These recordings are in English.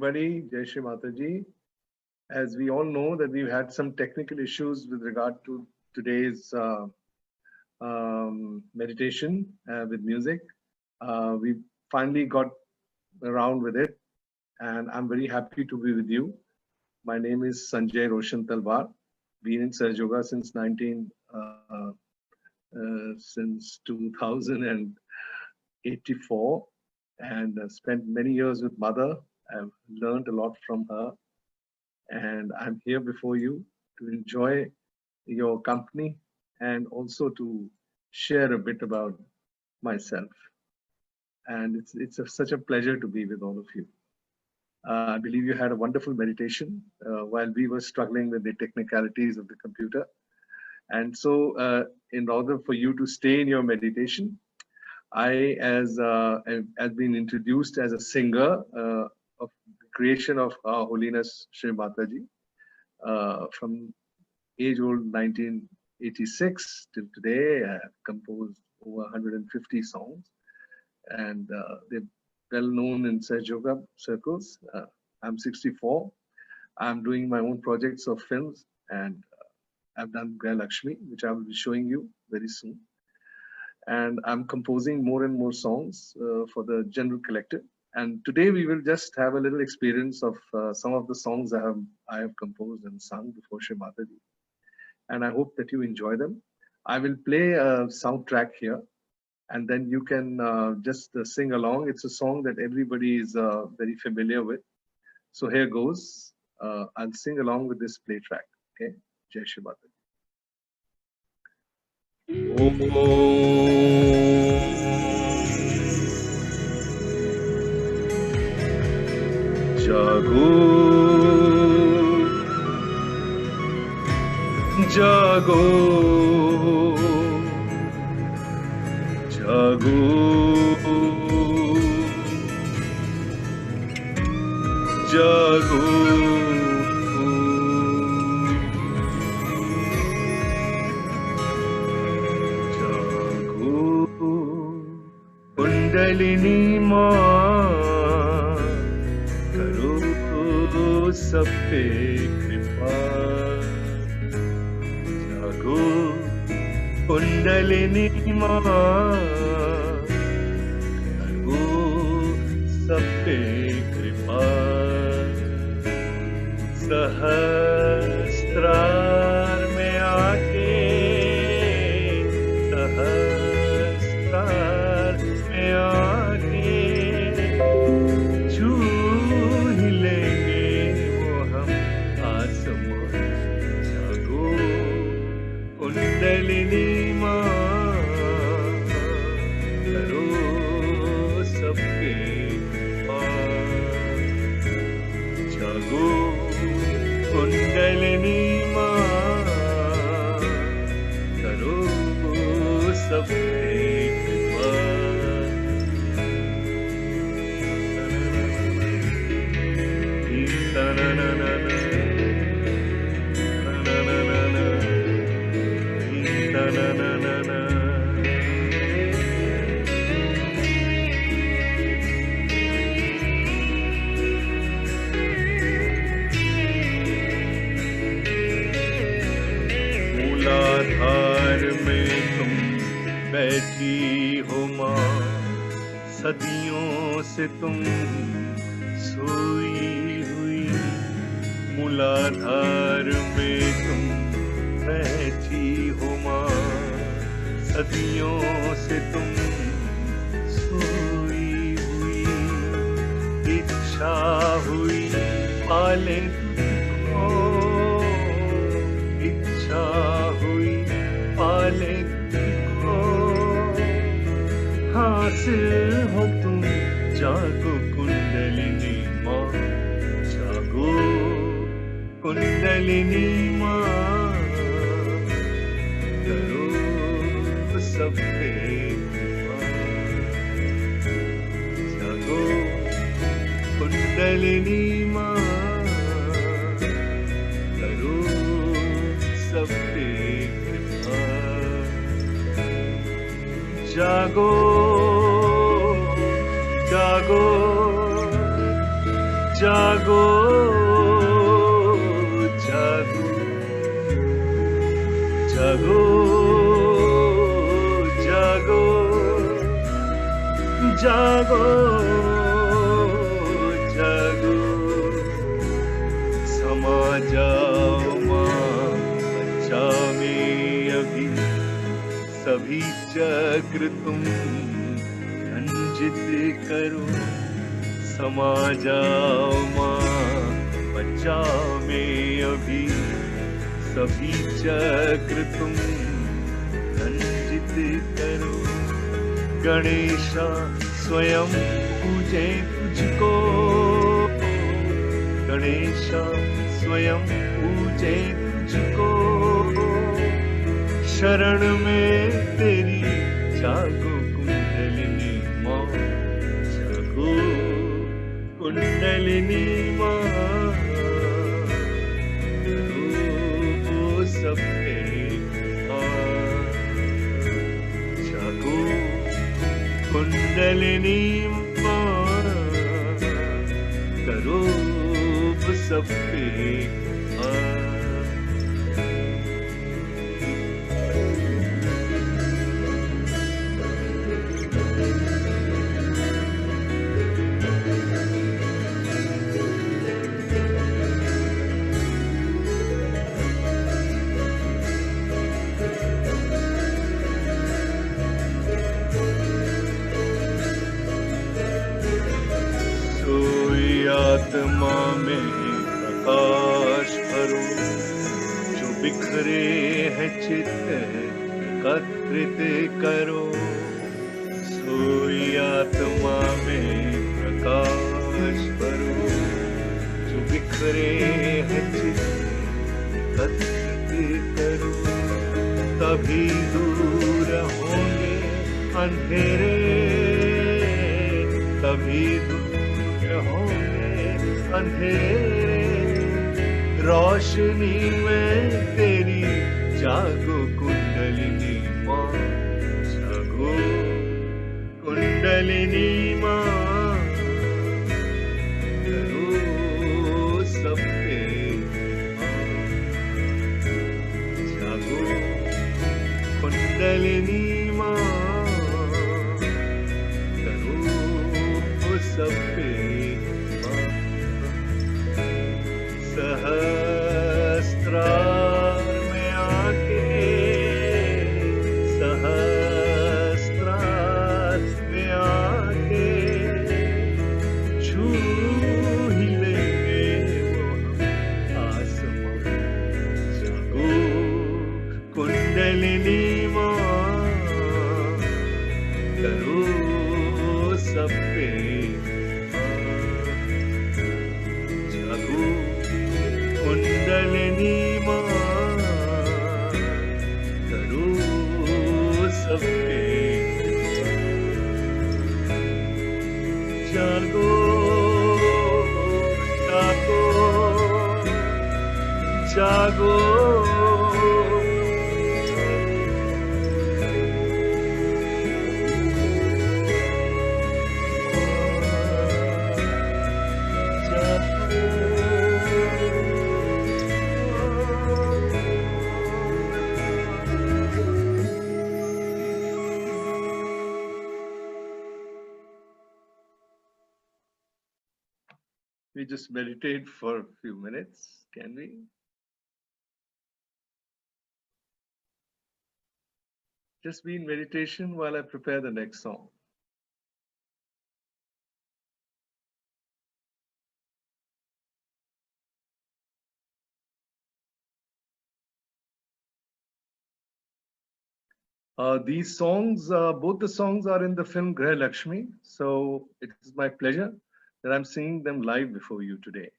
everybody. Jai Shri Mataji. As we all know that we've had some technical issues with regard to today's meditation with music. We finally got around with it, and I'm very happy to be with you. My name is Sanjay Roshan Talwar. Been in Sahaja Yoga since 2084, and spent many years with Mother. I've learned a lot from her, and I'm here before you to enjoy your company and also to share a bit about myself. And it's such a pleasure to be with all of you. I believe you had a wonderful meditation while we were struggling with the technicalities of the computer. And so in order for you to stay in your meditation, I have been introduced as a singer of the creation of Our Holiness Shri Mataji from age-old 1986 till today. I have composed over 150 songs, and they're well known in Sahaja Yoga circles. I'm 64. I'm doing my own projects of films, and I've done Grah Lakshmi, which I will be showing you very soon. And I'm composing more and more songs for the general collective. And today we will just have a little experience of some of the songs I have composed and sung before Shri Mataji. And I hope that you enjoy them. I will play a soundtrack here, and then you can just sing along. It's a song that everybody is very familiar with. So here goes. I'll sing along with this play track. Okay, Jai Shri Mataji. Jago, jago, jago, jago, jago, Kundalini माँ सब पे कृपा, जागो कुंडलिनी माँ, करो सब पे कृपा, सहस्त्रार में आके, सहस्त्रार में आके छू ही लेंगे कुंडलिनी माँ, करो सब पे कृपा, जागो कुंडलिनी माँ, करो सब पे कृपा। मूलाधार में तुम बैठी हो माँ, सदियों से तुम सोई हुई। मूलाधार में तुम बैठी हो माँ, सदियों से तुम सोई हुई। इच्छा हुई पाले तुमको, इच्छा हुई पाले तुमको, हासिल हो तुम जागो कुंडलिनी माँ, जागो कुंडलिनी माँ, करो सब पे कृपा, जागो कुंडलिनी माँ, करो सब पे कृपा, जागो जागो जागो जागो जागो जागो जागो जागो जागो समा जाओ माँ बच्चा में अभी सभी चक्र तुम रंजित करो समा जाओ माँ बच्चा में अभी सभी चक्र तुम रंजित करो गणेशा स्वयं पूजे तुझको गणेशा स्वयं पूजे तुझको शरण में तेरी जागो कुंडलिनी माँ जागो कुंडलिनी माँ सब जागो कुंडलिनी माँ करो सब पे आत्मा में प्रकाश भरो जो बिखरे है चित्त एकत्रित करो सोई आत्मा में प्रकाश भरो जो बिखरे है चित्त एकत्रित करो तभी दूर होंगे अंधेरे तभी दूर होंगे अंधेरे रोशनी में तेरी जागो कुंडलिनी माँ जागो कुंडलिनी माँ करो सब पे जागो कुंडलिनी माँ करो सब पे सहस्त्रार में आके सहस्त्रार में आके छू ही लेंगे वो आसमां जागो कुंडलिनी माँ करो सब पे कुंडलिनी माँ करो सब पे जागो जागो जागो We just meditate for a few minutes, can we? Just be in meditation while I prepare the next song. These songs, both the songs are in the film Grah Lakshmi, so it is my pleasure that I'm singing them live before you today.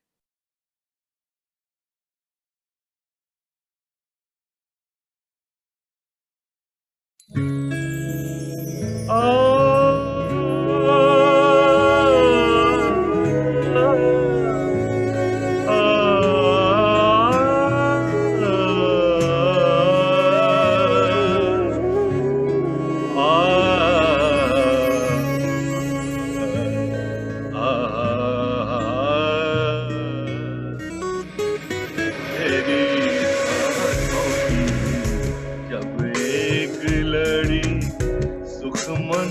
मन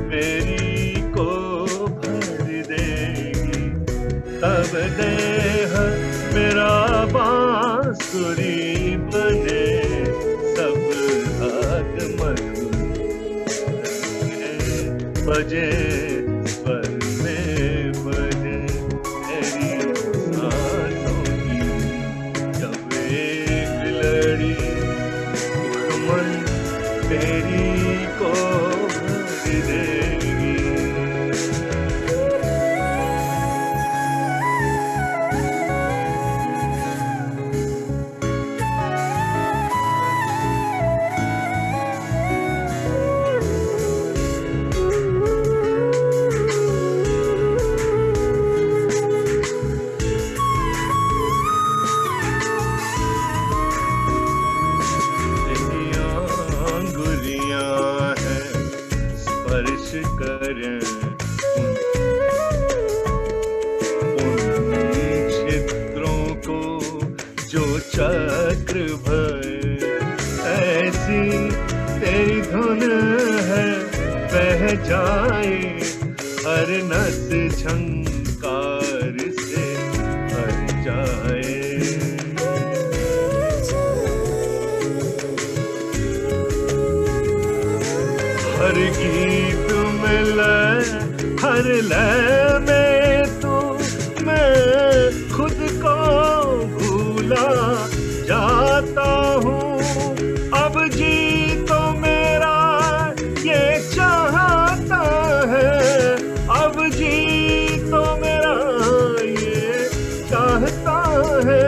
मेरी को भर देगी। तब देह मेरा बांसुरी बने, सब हाथ मधुर बजे, पर में बजे तेरी सांसों की। जब एक लड़ी मन तेरी को भर देगी। स्पर्श करें उन चित्रों को जो चक्र भर, ऐसी तेरी धुन है बह जाए, हर नस झंकार से भर जाए। हर गीत में लय, हर लय में तू, मैं खुद को भूला जाता हूँ। अब जी तो मेरा ये चाहता है, अब जी तो मेरा ये चाहता है।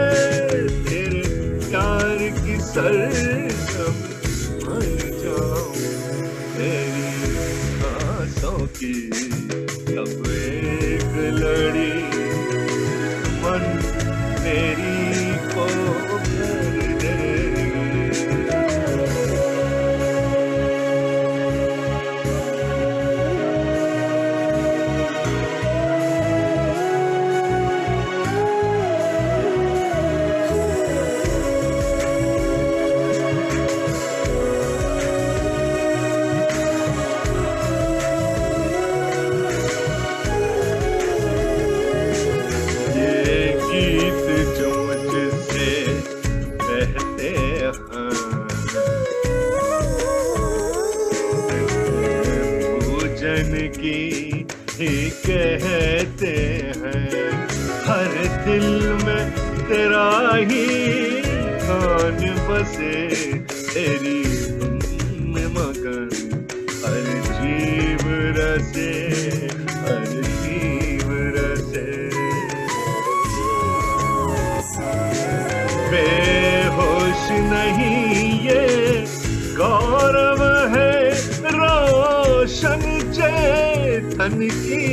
तेरे प्यार की सरगम बन जाऊं, तेरी सांसों की। तब एक लड़ी मन तेरी को भर देगी। की ही कहते हैं, हर दिल में तेरा ही गान बसे, तेरी धुन में मगन हर जीव रसे, हर जीव रसे। बेहोश नहीं ये गौरव है, रोशन चेतन की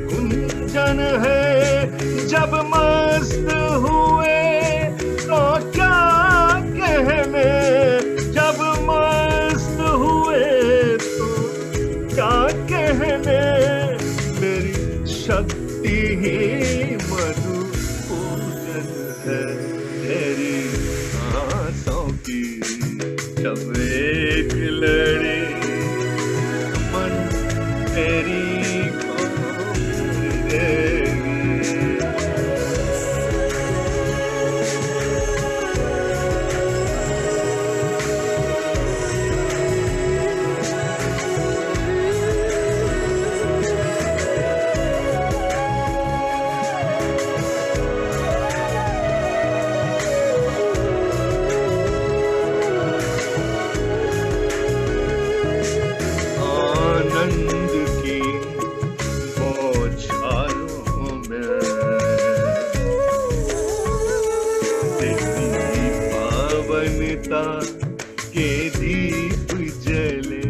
गुंजन है। जब मस्त हुए तो क्या कहने, जब मस्त हुए तो क्या कहने। मेरी शक्ति ही मधु पूजन है, तेरी सांसों की। जब एक लड़ी मन तेरी को भर देगी। आनंद की बौछारों में तेरी पावनता के दीप जले,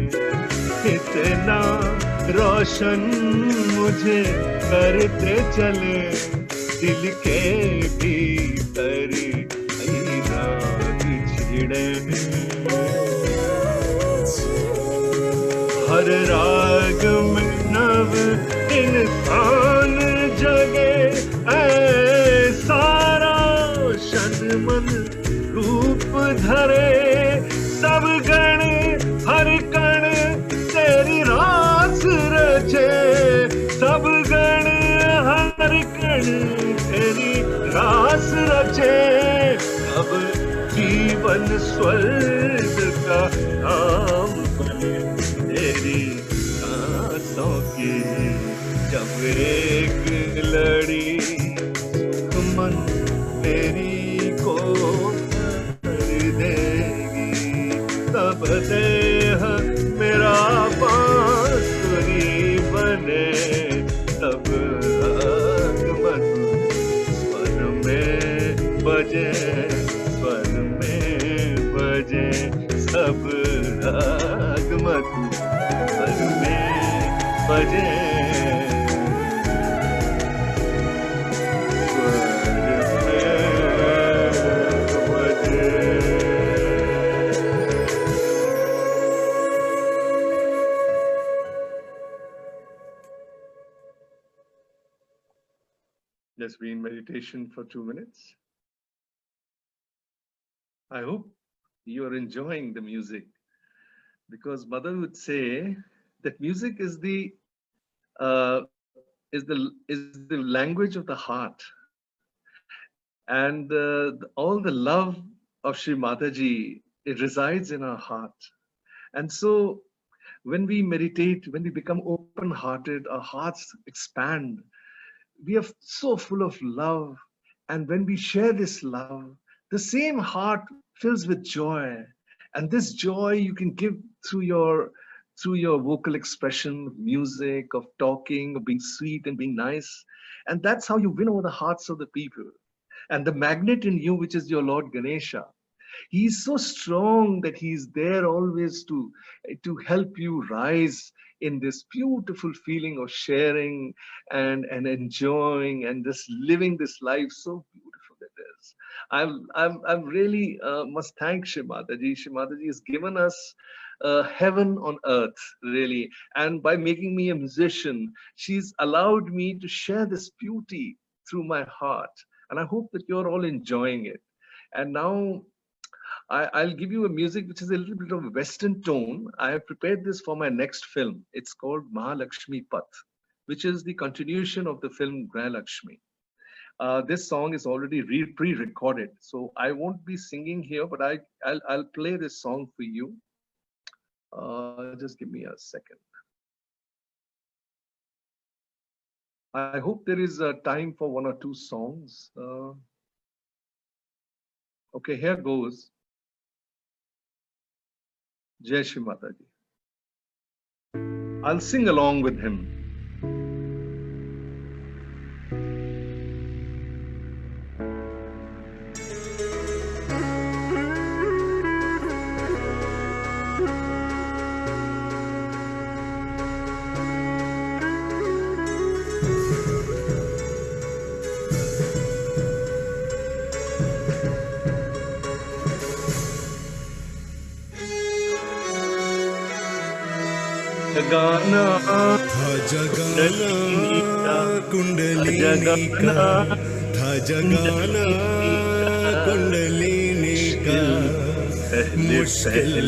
इतना रोशन मुझे करते चले। दिल के भीतर राग छिड़े, हर राग में नव इंसान जगे। सारा शन मन रूप धरे, सब गण हर कण तेरी जीवन स्वर्ग का धाम बने तेरी सांसों की जब एक लड़ी मन तेरी को कर देगी तब देह मेरा बांसुरी बने तब राग मधुर स्वर में बजे स्वर में बजे सब राग मधुर स्वर में बजे Just be in meditation for 2 minutes. I hope you are enjoying the music, because Mother would say that music is the language of the heart, and all the love of Shri Mataji, it resides in our heart. And so when we meditate, when we become open-hearted, our hearts expand. We are so full of love, and when we share this love, the same heart fills with joy, and this joy you can give through your vocal expression, of music, of talking, of being sweet and being nice, and that's how you win over the hearts of the people. And the magnet in you, which is your Lord Ganesha, he is so strong that he is there always to help you rise in this beautiful feeling of sharing and enjoying and just living this life so beautiful it is. I'm really must thank Shri Mataji. Shri Mataji has given us heaven on earth, really. And by making me a musician, she's allowed me to share this beauty through my heart. And I hope that you're all enjoying it. And now I'll give you a music which is a little bit of a Western tone. I have prepared this for my next film. It's called Mahalakshmi Path, which is the continuation of the film Grahalakshmi. This song is already pre-recorded, so I won't be singing here, but I'll play this song for you. Just give me a second. I hope there is time for 1 or 2 songs. Okay, here goes. Jai Shri Mataji. I'll sing along with him. जगाना था जगाना कुंडलिनी का था जगाना कुंडलिनी का मुश्किल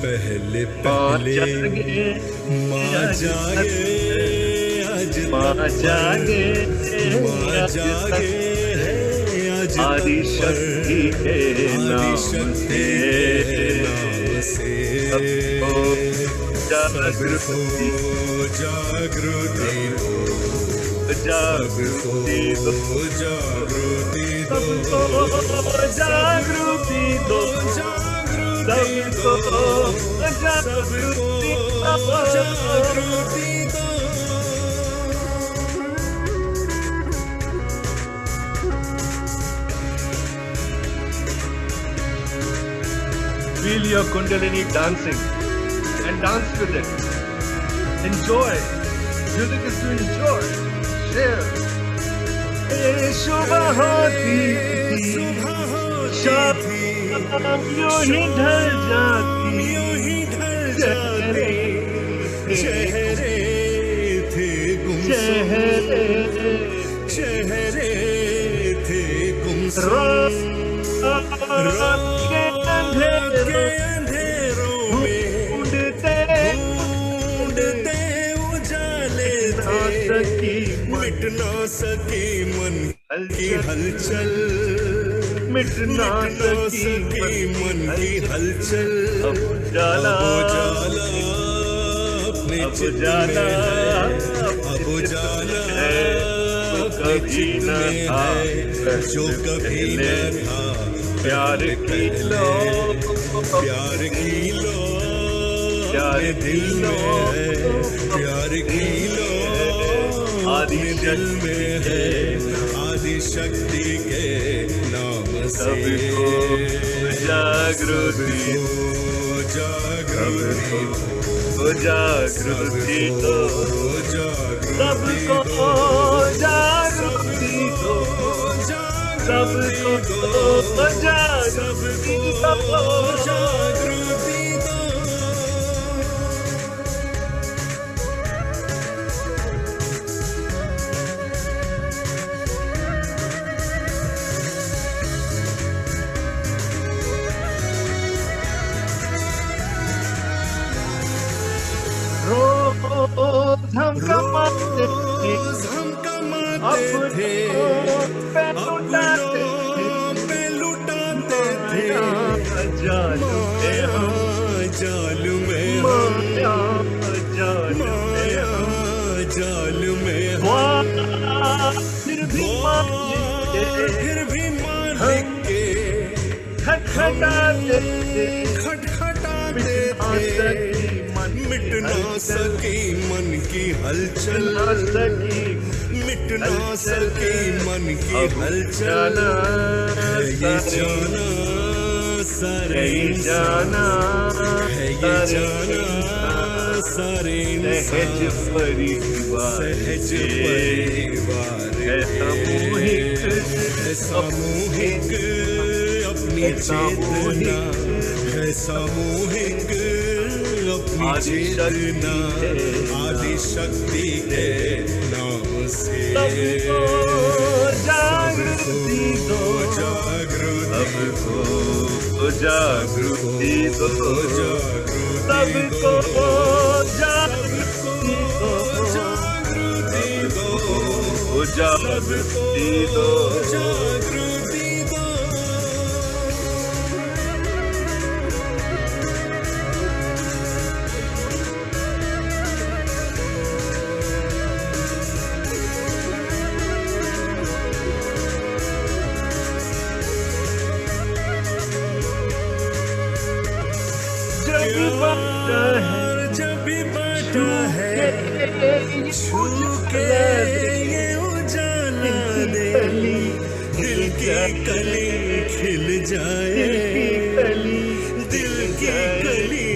पहले पहले माँ जागे आज माँ जागे आज आदि शक्ति के नाम से जागृति जागृति जागृति जागृति जागृति दो जागृति Feel your Kundalini dancing and dance with it. Enjoy. Music is to enjoy. Share. सुबह होती शाम यूं ही ढल जाती चेहरे थे चेहरे थे रात के अंधेरों में ढूंढते उजाले थे मिट ना सकी मन की हलचल मिट ना सकी मन की हलचल। अब जाला अपने अब चित्त जाला में है, अब जाला अपने चित्त में है, जो कभी न था प्यार की लो प्यार की लो अपने दिल में है, प्यार की लो अपने दिल में है, आदि शक्ति के नाम से जागृति जागृति जागृति दो सबको जागृति दो सबको जागृति दो जागृति दो। रोज हम कमाते थे रोज हम कमाते थे, अपनों पे लुटाते थे, जाल में हम जाल में माया जाल में माया जाल में फिर भी मालिक फिर भी मालिक के खटखटाते थे खटखटाते थे, मिट ना सकी मन की हलचल, मिट ना सकी मन की हलचल। है ये जाना सारे जाना है ये जाना सारे सहज परिवार सहज परिवार है सामूहिक है सामूहिक अपनी चेतना है सामूहिक अपनी चेतना आदि शक्ति के नाम से जागृति दो जागृति सबको जागृति दो सबको जागृति दो जागृति दो जागृति दो। जब भी बाटा है छू के ये उजाला दे, दिल की कली खिल जाए, दिल की कली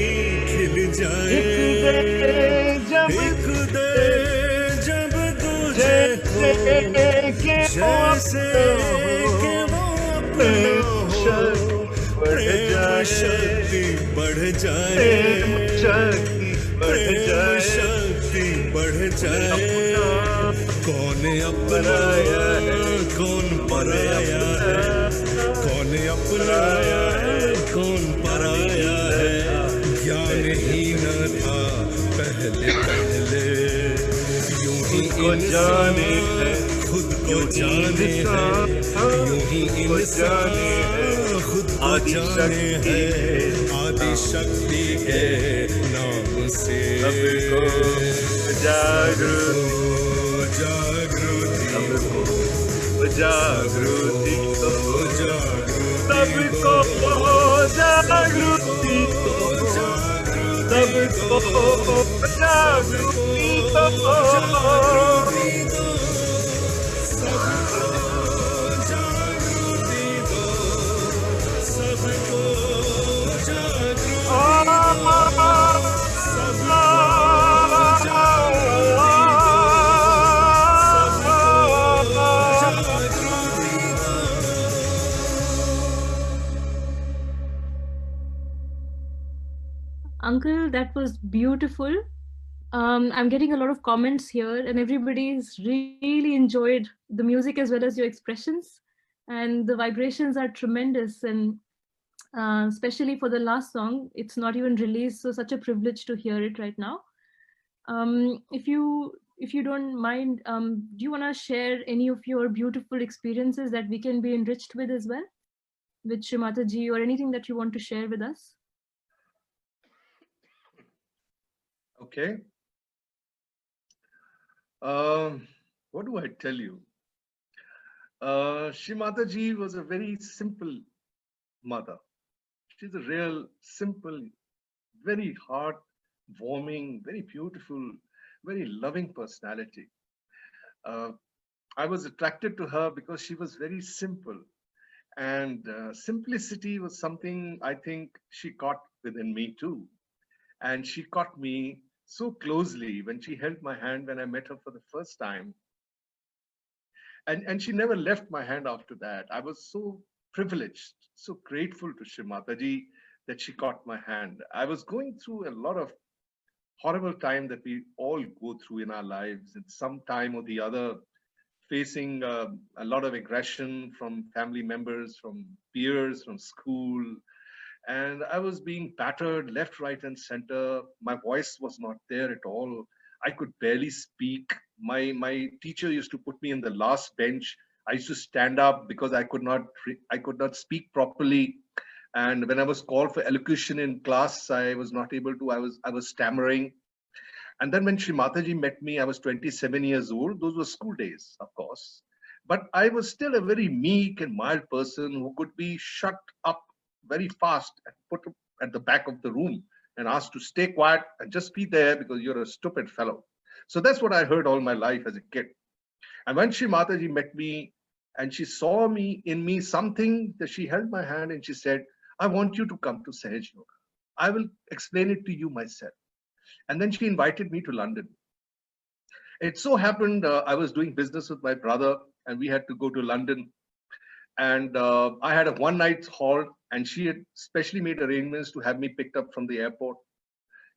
खिल जाए। एक दे जब तुझे हो जैसे कि वो अपना हो, प्रेम शक्ति बढ़ जाए, प्रेम शक्ति बढ़ जाए। कौन अपनाया है कौन पराया है, कौन अपनाया है कौन पराया है, ज्ञान ही न था पहले पहले, यूं ही इंसान है खुद को जाने है, यूं ही इंसान है खुद को जाने है, आदि शक्ति के नाम से सबको जागृति जागृति जागृति दो जागृति सबको जागृति दो सबको जागृति दो Uncle, that was beautiful. I'm getting a lot of comments here, and everybody's really enjoyed the music as well as your expressions, and the vibrations are tremendous. And especially for the last song, it's not even released, so such a privilege to hear it right now. If you don't mind, do you want to share any of your beautiful experiences that we can be enriched with as well? with Shri Mataji, or anything that you want to share with us? Okay. What do I tell you? Shri Mataji was a very simple mother. She's a real simple, very heart-warming, very beautiful, very loving personality. I was attracted to her because she was very simple, and simplicity was something I think she caught within me too. And she caught me so closely when she held my hand when I met her for the first time. And she never left my hand after that. I was so privileged, so grateful to Shri Mataji that she caught my hand. I was going through a lot of horrible time that we all go through in our lives at some time or the other, facing a lot of aggression from family members, from peers, from school. And I was being battered left, right, and center. My voice was not there at all. I could barely speak. My teacher used to put me in the last bench. I used to stand up because I could not speak properly. And when I was called for elocution in class, I was not able to. I was stammering. And then when Shri Mataji met me, I was 27 years old. Those were school days, of course. But I was still a very meek and mild person who could be shut up very fast and put at the back of the room and asked to stay quiet and just be there because you're a stupid fellow. So that's what I heard all my life as a kid. And when Shri Mataji met me and she saw me in me something, that she held my hand and she said, I want you to come to Sahaj Yoga. I will explain it to you myself. And then she invited me to London. It so happened I was doing business with my brother and we had to go to London. And I had a one-night halt, and she had specially made arrangements to have me picked up from the airport.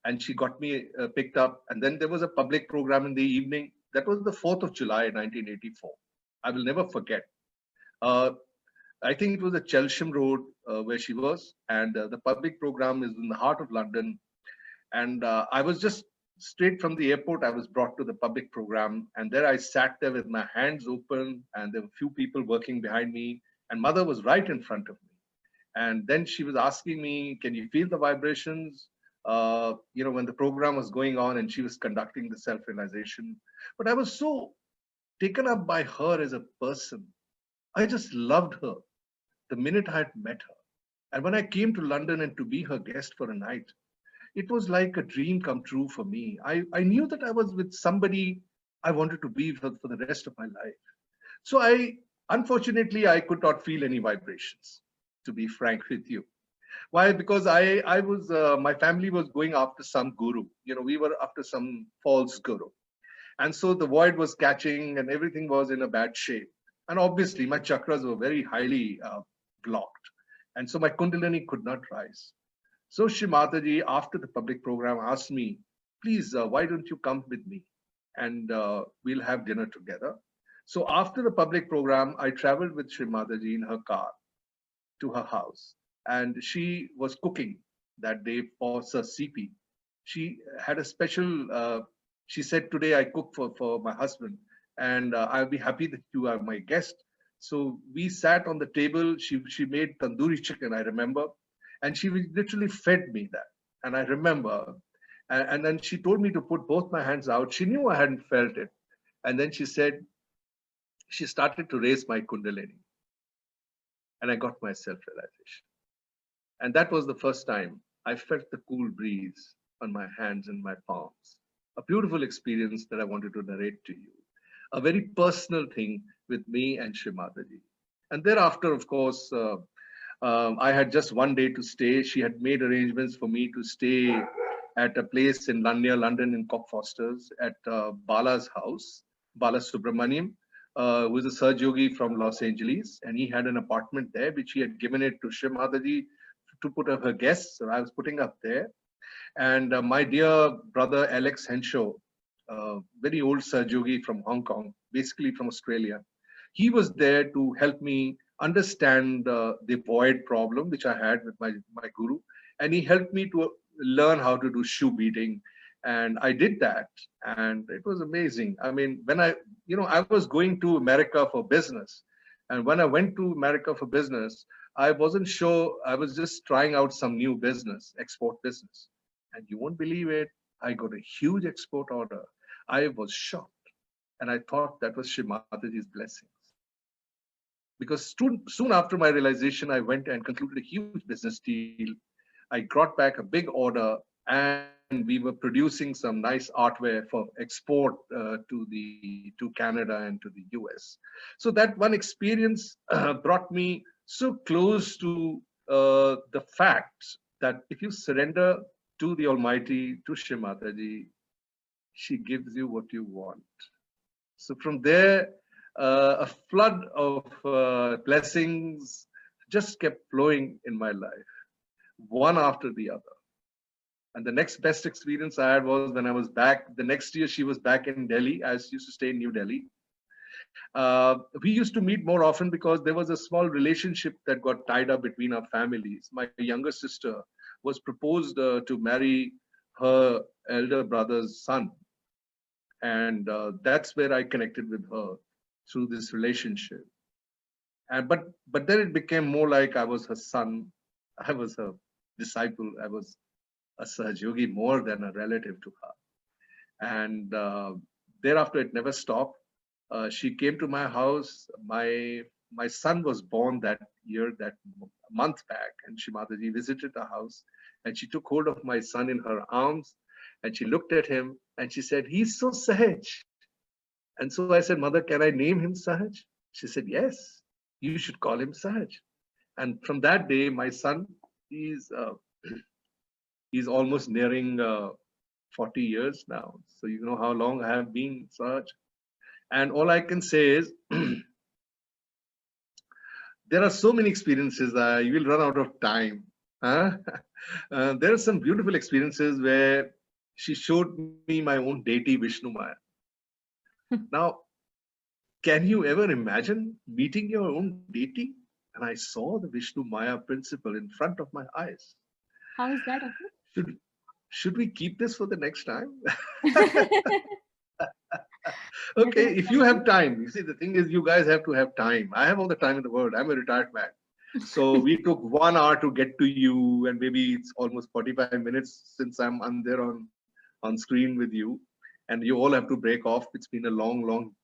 And she got me picked up. And then there was a public program in the evening. That was the 4th of July, 1984. I will never forget. I think it was at Chelsham Road where she was. And the public program is in the heart of London. And I was just straight from the airport, I was brought to the public program. And there I sat there with my hands open, and there were a few people working behind me. And mother was right in front of me. And then she was asking me, can you feel the vibrations? When the program was going on and she was conducting the self-realization. But I was so taken up by her as a person. I just loved her the minute I had met her. And when I came to London and to be her guest for a night, it was like a dream come true for me. I knew that I was with somebody I wanted to be with for the rest of my life. So unfortunately, I could not feel any vibrations, to be frank with you. Why? Because I was, my family was going after some guru. We were after some false guru. And so the void was catching and everything was in a bad shape. And obviously my chakras were very highly blocked. And so my Kundalini could not rise. So Shri Mataji, after the public program, asked me, please, why don't you come with me? And we'll have dinner together. So after the public program, I traveled with Shri Mataji in her car to her house. And she was cooking that day for Sir CP. She had a special, she said, today I cook for my husband, and I'll be happy that you are my guest. So we sat on the table. She made tandoori chicken, I remember. And she literally fed me that. And I remember, and then she told me to put both my hands out. She knew I hadn't felt it. And then she said, she started to raise my Kundalini. And I got my self-realization. And that was the first time I felt the cool breeze on my hands and my palms. A beautiful experience that I wanted to narrate to you. A very personal thing with me and Shri Mataji. And thereafter, of course, I had just one day to stay. She had made arrangements for me to stay at a place in near London in Cockfosters at Bala's house, Bala Subramaniam, who was a Sahaj Yogi from Los Angeles. And he had an apartment there, which he had given it to Shri Mataji to put up her guests. So I was putting up there. And my dear brother, Alex Henshaw, very old Sahaj Yogi from Hong Kong, basically from Australia. He was there to help me understand the void problem, which I had with my guru. And he helped me to learn how to do shoe beating. And I did that. And it was amazing. I mean, when I was going to America for business. And when I went to America for business, I wasn't sure. I was just trying out some new business, export business. And you won't believe it. I got a huge export order. I was shocked. And I thought that was Shri Mataji's blessings. Because soon after my realization, I went and concluded a huge business deal. I got back a big order, and we were producing some nice artware for export to Canada and to the US. So that one experience brought me so close to the fact that if you surrender to the Almighty, to Shri Mataji, she gives you what you want. So from there, a flood of blessings just kept flowing in my life, one after the other. And the next best experience I had was when I was back. The next year, she was back in Delhi. I used to stay in New Delhi. We used to meet more often because there was a small relationship that got tied up between our families. My younger sister was proposed to marry her elder brother's son. And that's where I connected with her through this relationship. And but then it became more like I was her son. I was her disciple. I was a Sahajogi more than a relative to her. And thereafter, it never stopped. She came to my house. My son was born that year, that month back, and Shri Mataji visited the house, and she took hold of my son in her arms, and she looked at him, and she said, "He's so Sahaj." And so I said, "Mother, can I name him Sahaj?" She said, "Yes, you should call him Sahaj." And from that day, my son, he's almost nearing 40 years now. So you know how long I have been Sahaj. And all I can say is, there are so many experiences. You will run out of time. Huh? There are some beautiful experiences where she showed me my own deity, Vishnu Maya. Now, can you ever imagine meeting your own deity? And I saw the Vishnu Maya principle in front of my eyes. How is that? Should we keep this for the next time? Okay, if you have time. You see, the thing is, you guys have to have time. I have all the time in the world. I'm a retired man. So we took 1 hour to get to you, and maybe it's almost 45 minutes since I'm there on screen with you. And you all have to break off. It's been a long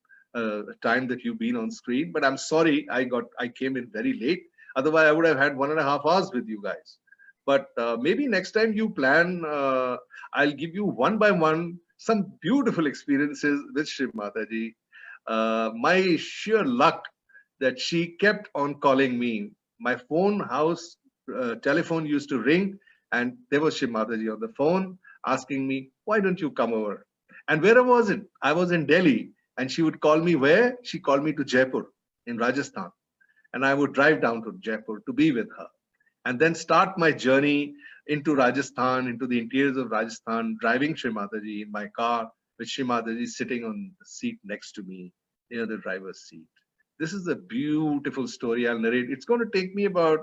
time that you've been on screen. But I'm sorry, I came in very late. Otherwise, I would have had 1.5 hours with you guys. But maybe next time you plan, I'll give you one by one some beautiful experiences with Shri Mataji. My sheer luck that she kept on calling me. My telephone used to ring, and there was Shri Mataji on the phone asking me, "Why don't you come over?" And where was it? I was in Delhi, and she would call me where? She called me to Jaipur in Rajasthan. And I would drive down to Jaipur to be with her. And then start my journey into Rajasthan, into the interiors of Rajasthan, driving Shri Mataji in my car, with Shri Mataji sitting on the seat next to me, near the driver's seat. This is a beautiful story I'll narrate. It's going to take me about,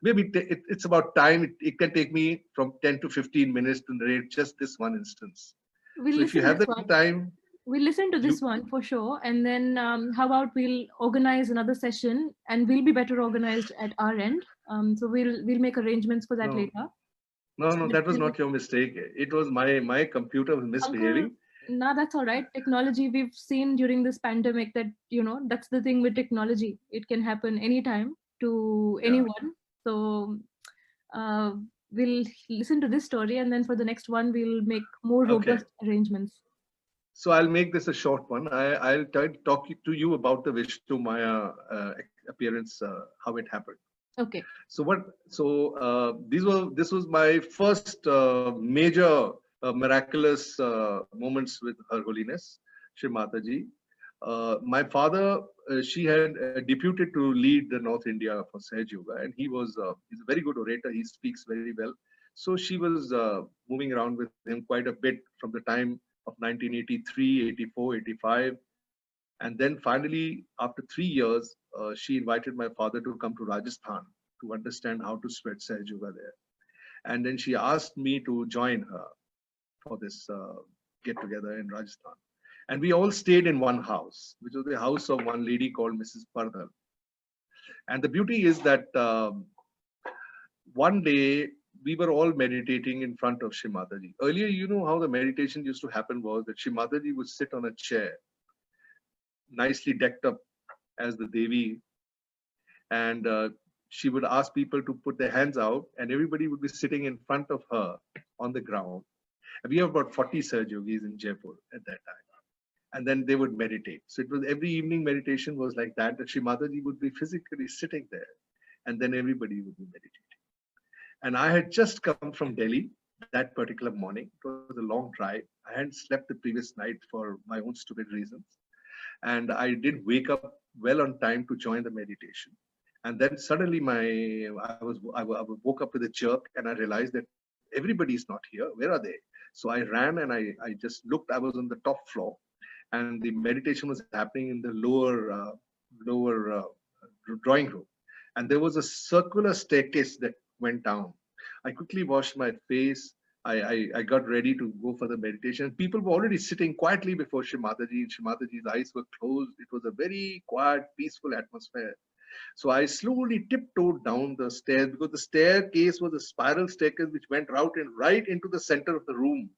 it's about time. It can take me from 10 to 15 minutes to narrate just this one instance. So if you have the time, we'll listen to this one for sure. And then how about we'll organize another session, and we'll be better organized at our end. So we'll make arrangements for that later. No, that was not your mistake. It was my computer was misbehaving. No, that's all right. Technology, we've seen during this pandemic that, that's the thing with technology. It can happen anytime to anyone. So we'll listen to this story, and then for the next one, we'll make more robust arrangements. So I'll make this a short one. I'll talk to you about the Vishnu Maya appearance, how it happened. Okay. So this was my first major miraculous moments with Her Holiness Shri Mataji. My father, she had deputed to lead the North India for Sahaj Yoga, and he's a very good orator. He speaks very well. So she was moving around with him quite a bit from the time of 1983, 84, 85. And then finally, after 3 years, she invited my father to come to Rajasthan to understand how to spread Sahaj Yoga there. And then she asked me to join her for this get-together in Rajasthan. And we all stayed in one house, which was the house of one lady called Mrs. Pardal. And the beauty is that one day we were all meditating in front of Shri Mataji. Earlier, you know how the meditation used to happen was that Shri Mataji would sit on a chair, nicely decked up as the Devi, and she would ask people to put their hands out, and everybody would be sitting in front of her on the ground. And we have about 40 Sahaj Yogis in Jaipur at that time. And then they would meditate. So it was every evening meditation was like that Shri Mataji would be physically sitting there, and then everybody would be meditating. And I had just come from Delhi that particular morning. It was a long drive. I hadn't slept the previous night for my own stupid reasons. And I did wake up well on time to join the meditation. And then suddenly I woke up with a jerk, and I realized that everybody is not here. Where are they? So I ran and I just looked. I was on the top floor, and the meditation was happening in the lower drawing room. And there was a circular staircase that went down. I quickly washed my face. I got ready to go for the meditation. People were already sitting quietly before Shri Mataji. Shri Mataji's eyes were closed. It was a very quiet, peaceful atmosphere. So I slowly tiptoed down the stairs, because the staircase was a spiral staircase which went right into the center of the room.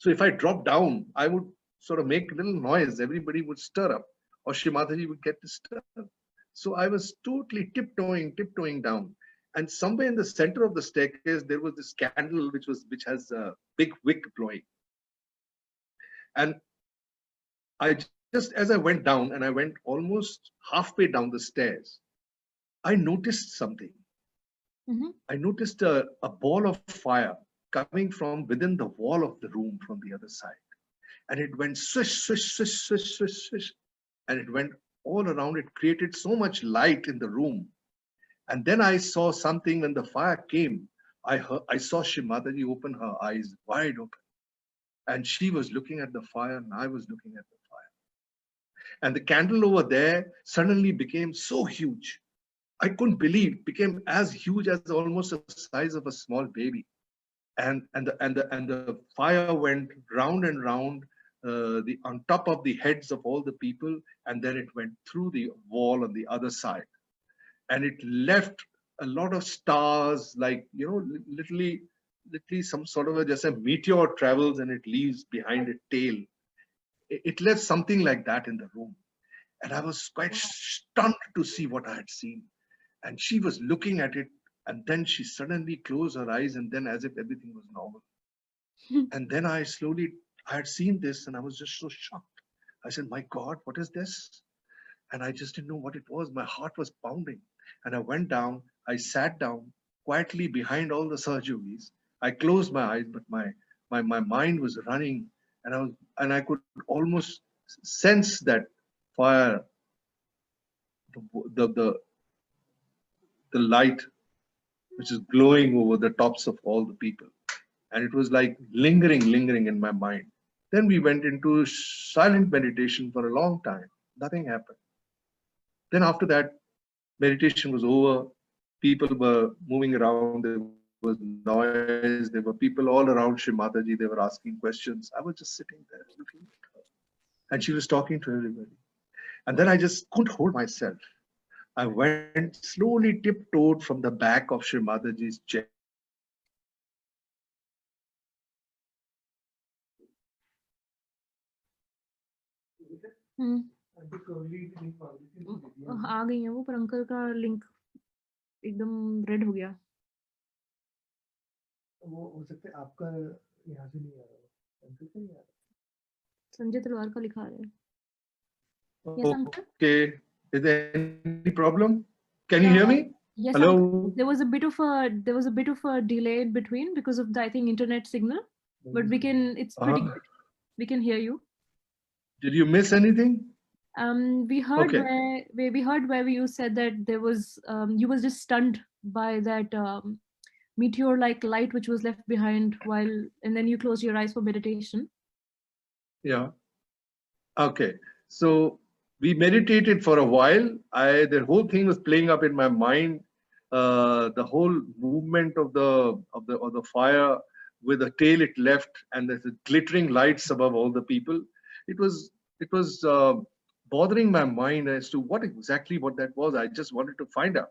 So if I dropped down, I would sort of make a little noise. Everybody would stir up, or Shri Mataji would get disturbed. So I was totally tiptoeing down. And somewhere in the center of the staircase, there was this candle which has a big wick blowing. And as I went down, and I went almost halfway down the stairs, I noticed something. Mm-hmm. I noticed a ball of fire coming from within the wall of the room from the other side. And it went swish, swish, swish, swish, swish, swish. And it went all around. It created so much light in the room. And then I saw something. When the fire came, I saw Shri Mataji open her eyes wide open. And she was looking at the fire, and I was looking at the fire. And the candle over there suddenly became so huge. I couldn't believe it became as huge as almost the size of a small baby. And the fire went round and round on top of the heads of all the people, and then it went through the wall on the other side. And it left a lot of stars, like, literally some sort of just a meteor travels and it leaves behind a tail. It left something like that in the room. And I was quite stunned to see what I had seen. And she was looking at it, and then she suddenly closed her eyes, and then as if everything was normal. And then I had seen this, and I was just so shocked. I said, my God, what is this? And I just didn't know what it was. My heart was pounding. And I went down, I sat down quietly behind all the Sahaj Yogis. I closed my eyes, but my mind was running, and I could almost sense that fire, the light which is glowing over the tops of all the people. And it was like lingering in my mind. Then we went into silent meditation for a long time. Nothing happened. Then after that, meditation was over. People were moving around. There was noise. There were people all around Shri Mataji. They were asking questions. I was just sitting there looking at her. And she was talking to everybody. And then I just couldn't hold myself. I went slowly, tiptoed from the back of Shri Mataji's chair. आ गई है वो, पर uncle का link एकदम red हो गया। वो हो सकता है आपका यहाँ से नहीं आ रहा, अंकल का नहीं आ रहा। संजय तलवार का लिखा है। Okay, is there any problem? Can you hear me? Yes. Hello. Uncle. There was a bit of a delay in between because of the, I think, internet signal, but it's pretty good. We can hear you. Did you miss anything? We heard Okay. where you said that there was you was just stunned by that meteor-like light which was left behind and then you closed your eyes for meditation. Yeah. Okay. So we meditated for a while. The whole thing was playing up in my mind. The whole movement of the fire with the tail it left, and the glittering lights above all the people. It was bothering my mind as to what that was. I just wanted to find out.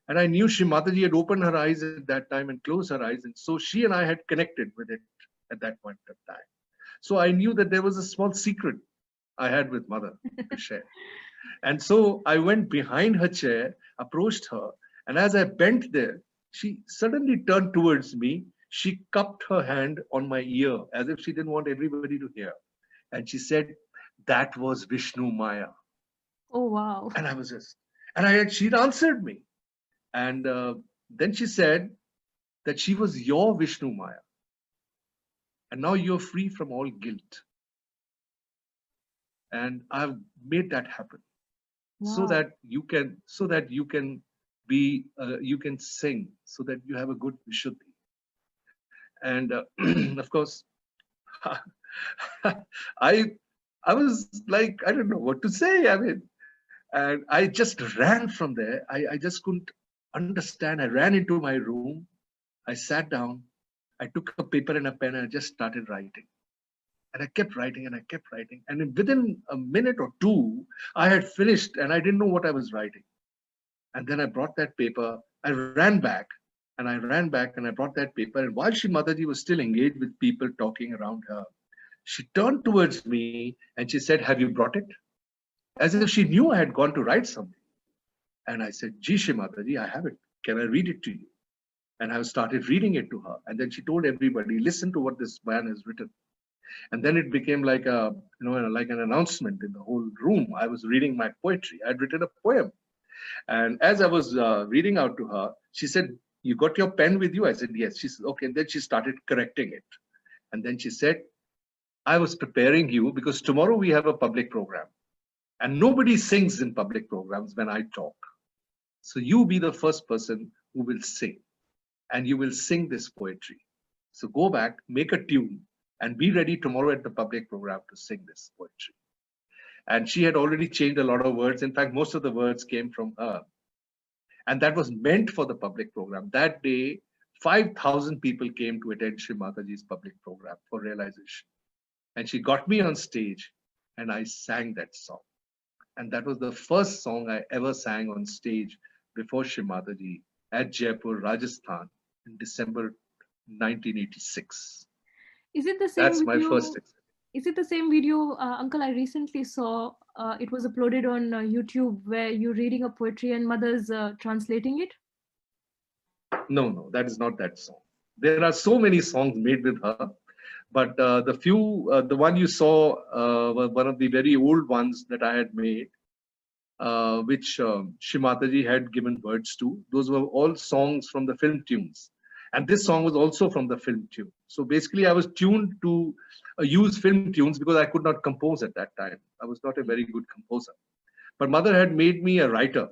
And I knew Shri Mataji had opened her eyes at that time and closed her eyes. And so she and I had connected with it at that point of time. So I knew that there was a small secret I had with Mother to share. And so I went behind her chair, approached her, and as I bent there, she suddenly turned towards me. She cupped her hand on my ear as if she didn't want everybody to hear. And she said, "That was Vishnu Maya." Oh, wow. And I was just, she'd answered me. And then she said that she was your Vishnu Maya. And now you're free from all guilt. And I've made that happen. Wow. So that you can be, you can sing, so that you have a good Vishuddhi. And of course, I was like, I don't know what to say. I mean, and I just ran from there. I just couldn't understand. I ran into my room. I sat down. I took a paper and a pen and I just started writing. And I kept writing and I kept writing. And within a minute or two, I had finished and I didn't know what I was writing. And then I brought that paper. I ran back and I brought that paper. And while Shri Mataji was still engaged with people talking around her, she turned towards me and she said, "Have you brought it?" As if she knew I had gone to write something. And I said, "Ji Shri Mataji, I have it. Can I read it to you?" And I started reading it to her. And then she told everybody, "Listen to what this man has written." And then it became like like an announcement in the whole room. I was reading my poetry. I'd written a poem. And as I was reading out to her, she said, "You got your pen with you?" I said, "Yes." She said, "Okay." And then she started correcting it. And then she said, "I was preparing you because tomorrow we have a public program. And nobody sings in public programs when I talk. So you be the first person who will sing. And you will sing this poetry. So go back, make a tune, and be ready tomorrow at the public program to sing this poetry." And she had already changed a lot of words. In fact, most of the words came from her. And that was meant for the public program. That day, 5,000 people came to attend Shri Mataji's public program for realization. And she got me on stage and I sang that song. And that was the first song I ever sang on stage before Shri Mataji at Jaipur, Rajasthan in December 1986. Is it the same That's video? my first experience. Is it the same video, Uncle? I recently saw it was uploaded on YouTube where you're reading a poetry and Mother's translating it. No, that is not that song. There are so many songs made with her, but the one you saw was one of the very old ones that I had made, which Shri Mataji had given words to. Those were all songs from the film tunes. And this song was also from the film tune. So basically, I was tuned to use film tunes because I could not compose at that time. I was not a very good composer. But Mother had made me a writer.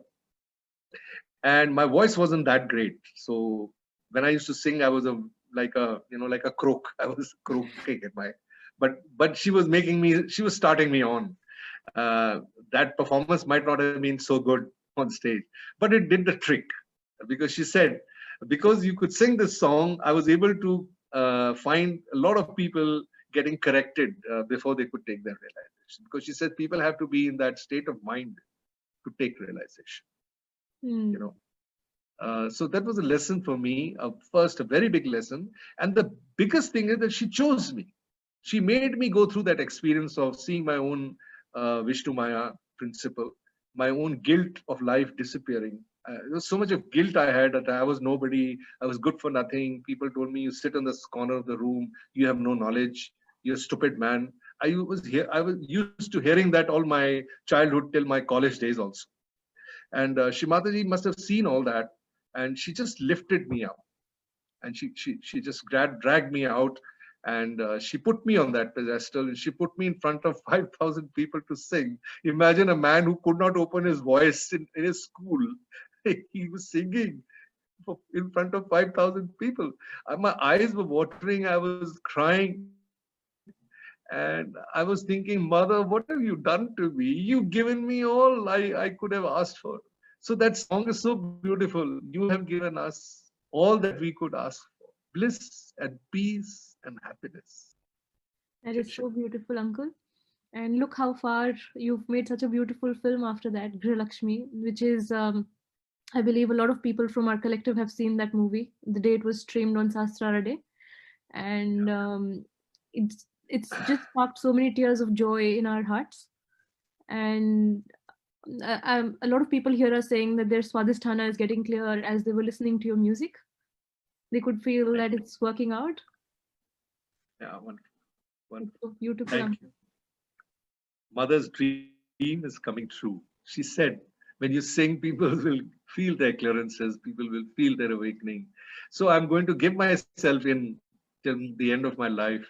And my voice wasn't that great. So when I used to sing, I was like a croak. I was croaking at my, but she was starting me on. That performance might not have been so good on stage, but it did the trick because she said, because you could sing this song, I was able to find a lot of people getting corrected before they could take their realization. Because she said people have to be in that state of mind to take realization. So that was a lesson for me, first a very big lesson. And the biggest thing is that she chose me. She made me go through that experience of seeing my own Vishnu Maya principle, my own guilt of life disappearing. There was so much of guilt I had that I was nobody, I was good for nothing. People told me, you sit in this corner of the room, you have no knowledge, you're a stupid man. I was used to hearing that all my childhood till my college days also. And Shri Mataji must have seen all that, and she just lifted me up. And she just dragged me out, and she put me on that pedestal, and she put me in front of 5,000 people to sing. Imagine a man who could not open his voice in his school. He was singing in front of 5,000 people. My eyes were watering. I was crying. And I was thinking, Mother, what have you done to me? You've given me all I could have asked for. So that song is so beautiful. You have given us all that we could ask for. Bliss and peace and happiness. That is so beautiful, Uncle. And look how far you've made such a beautiful film after that, Griha Lakshmi, which is, I believe a lot of people from our collective have seen that movie the day it was streamed on Sastra Day. And it's just sparked so many tears of joy in our hearts. And a lot of people here are saying that their Swadhisthana is getting clear as they were listening to your music. They could feel that it's working out. Yeah, wonderful. It's Wonderful. so beautiful. Thank you. Mother's dream is coming true. She said, when you sing, people will feel their clearances, people will feel their awakening. So I'm going to give myself in till the end of my life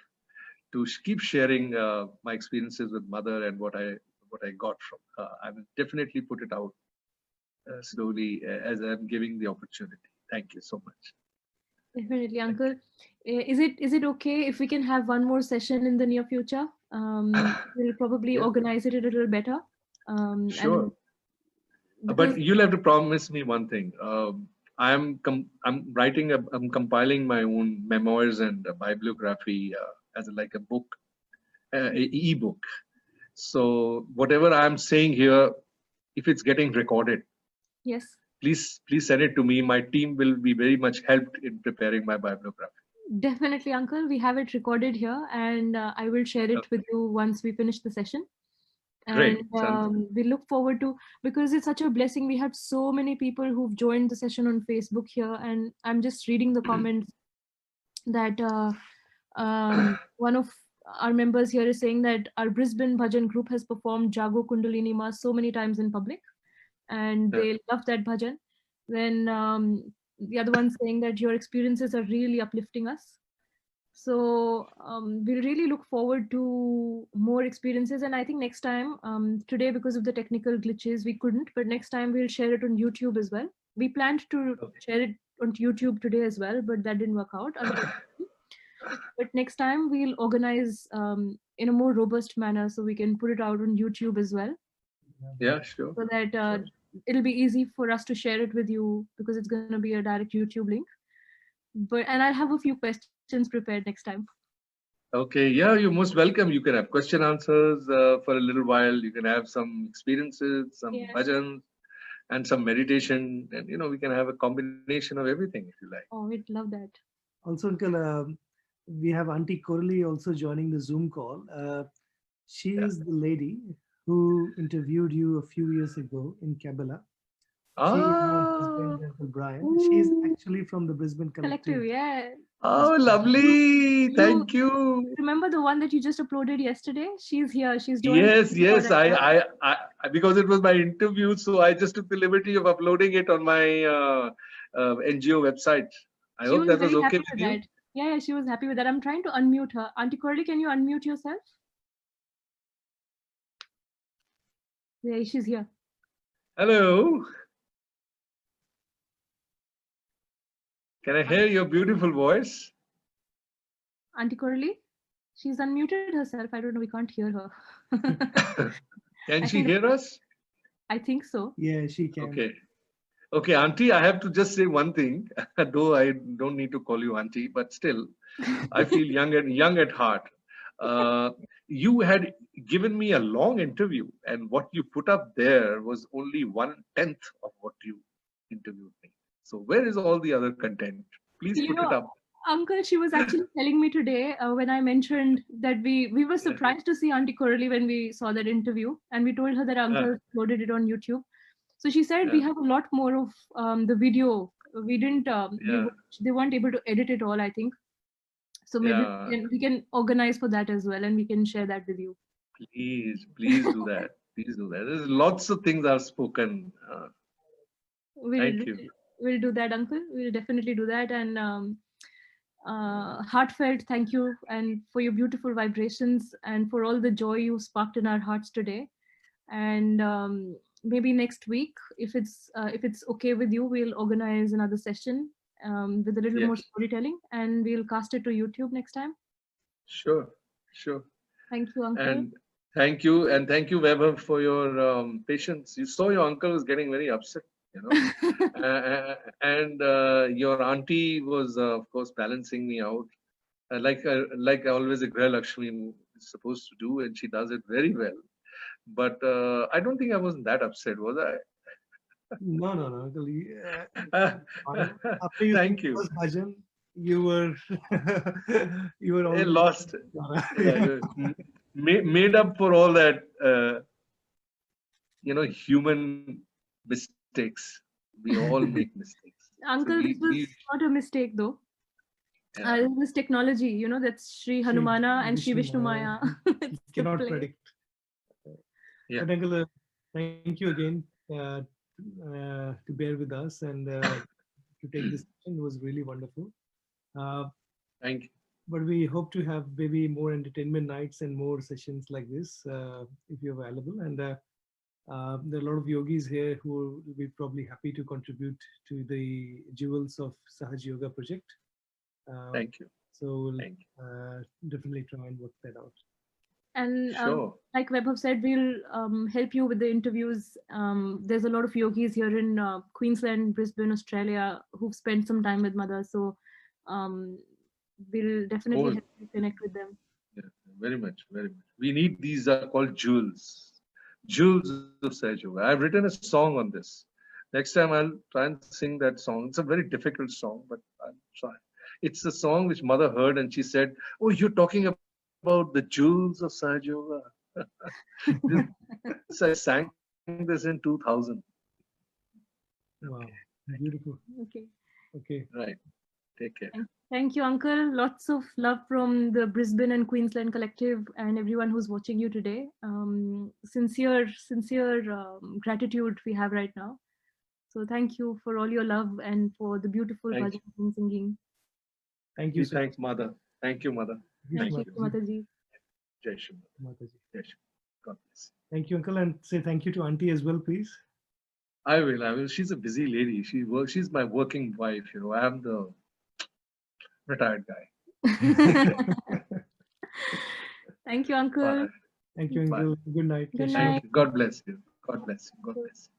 to keep sharing my experiences with Mother and what I got from her. I will definitely put it out slowly as I'm giving the opportunity. Thank you so much. Definitely, Uncle. Is it okay if we can have one more session in the near future? We'll probably Yeah. organize it a little better. Sure. Because, But you'll have to promise me one thing. I'm compiling my own memoirs and bibliography as like a book, e-book. So whatever I'm saying here, if it's getting recorded, yes, please send it to me. My team will be very much helped in preparing my bibliography. definitely, Uncle. We have it recorded here, and I will share it with you once we finish the session. Great. And we look forward to, because it's such a blessing. We have so many people who've joined the session on Facebook here, and I'm just reading the comments that one of our members here is saying that our Brisbane Bhajan group has performed Jago Kundalini Ma so many times in public, and they love that bhajan. Then the other one saying that your experiences are really uplifting us. So we really look forward to more experiences. And I think next time, today because of the technical glitches, we couldn't, but next time we'll share it on YouTube as well. We planned to share it on YouTube today as well, but that didn't work out. But next time we'll organize in a more robust manner so we can put it out on YouTube as well. Yeah, sure. So that it'll be easy for us to share it with you because it's going to be a direct YouTube link. And I'll have a few questions prepared next time. Okay, yeah, you're most welcome. You can have question answers for a little while. You can have some experiences, some bhajans, and some meditation, and we can have a combination of everything if you like. Oh, we'd love that. Also, Uncle, we have Auntie Corley also joining the Zoom call. She is the lady who interviewed you a few years ago in Kabbalah. She is Uncle Brian. She is actually from the Brisbane Collective. Yeah. Oh, lovely. Thank you. Remember the one that you just uploaded yesterday? She's here. She's doing Yes. I because it was my interview, so I just took the liberty of uploading it on my NGO website. I hope that was okay with you. Yeah, she was happy with that. I'm trying to unmute her. Auntie Corley, can you unmute yourself? Yeah, she's here. Hello. Can I hear your beautiful voice? Auntie Corley? She's unmuted herself. I don't know. We can't hear her. Can she hear us? I think so. Yeah, she can. Okay, Auntie, I have to just say one thing, though I don't need to call you Auntie, but still, I feel young at heart. You had given me a long interview, and what you put up there was only 1/10 of what you interviewed me. So where is all the other content? Please put it up. Uncle, she was actually telling me today when I mentioned that we were surprised to see Auntie Corley when we saw that interview, and we told her that Uncle uploaded it on YouTube. So she said we have a lot more of the video. We didn't. They weren't able to edit it all, I think. So maybe we can organize for that as well, and we can share that with you. Please do that. Please do that. There's lots of things are spoken. Thank you. We'll do that, Uncle. We'll definitely do that. And heartfelt thank you, and for your beautiful vibrations, and for all the joy you sparked in our hearts today. And maybe next week, if it's okay with you, we'll organize another session with a little more storytelling, and we'll cast it to YouTube next time. Sure. Thank you, Uncle. And thank you, Vaibhav, for your patience. You saw your uncle was getting very upset, and your auntie was, of course, balancing me out. Like always, a Griha Lakshmi is supposed to do, and she does it very well. But I don't think I wasn't that upset, was I? No, Uncle. After you Thank sang you. first bhajan, you were you were I already lost. Yeah. Made up for all that, human mistakes. We all make mistakes. Uncle, this was not a mistake though. This is technology, you know, that's Sri Hanumana and Sri Vishnu Maya. It's the Cannot play. predict. Yeah. But Uncle, thank you again to bear with us and to take this session. It was really wonderful. Thank you. But we hope to have maybe more entertainment nights and more sessions like this if you're available. And there are a lot of yogis here who will be probably happy to contribute to the Jewels of Sahaj Yoga project. Thank you. So we'll Thank definitely try and work that out. And Sure. like Vaibhav said, we'll help you with the interviews. There's a lot of yogis here in Queensland, Brisbane, Australia, who've spent some time with Mother. So we'll definitely help you connect with them. Yeah, very much, very much. We need these are called jewels. Jewels of Sahaj Yoga. I've written a song on this. Next time I'll try and sing that song. It's a very difficult song, but I'll try. It's a song which Mother heard and she said, "Oh, you're talking about the jewels of Sahaj Yoga." So I sang this in 2000. Wow, beautiful. Okay. Right. Take care. Thank you, Uncle. Lots of love from the Brisbane and Queensland collective and everyone who's watching you today. Sincere gratitude we have right now. So thank you for all your love and for the beautiful bhajan and singing. Thank you. Thanks, Mother. Thank you, Mother. Thank you, Mataji. Jai Shri Mataji. Jai Shri. God bless. Thank you, Uncle, and say thank you to Auntie as well, please. I will. She's a busy lady. She's my working wife. I am the retired guy. Thank you, Uncle. Bye. Thank you, Uncle. Good night. Good Thank night. you. God bless you. God bless you. God bless you.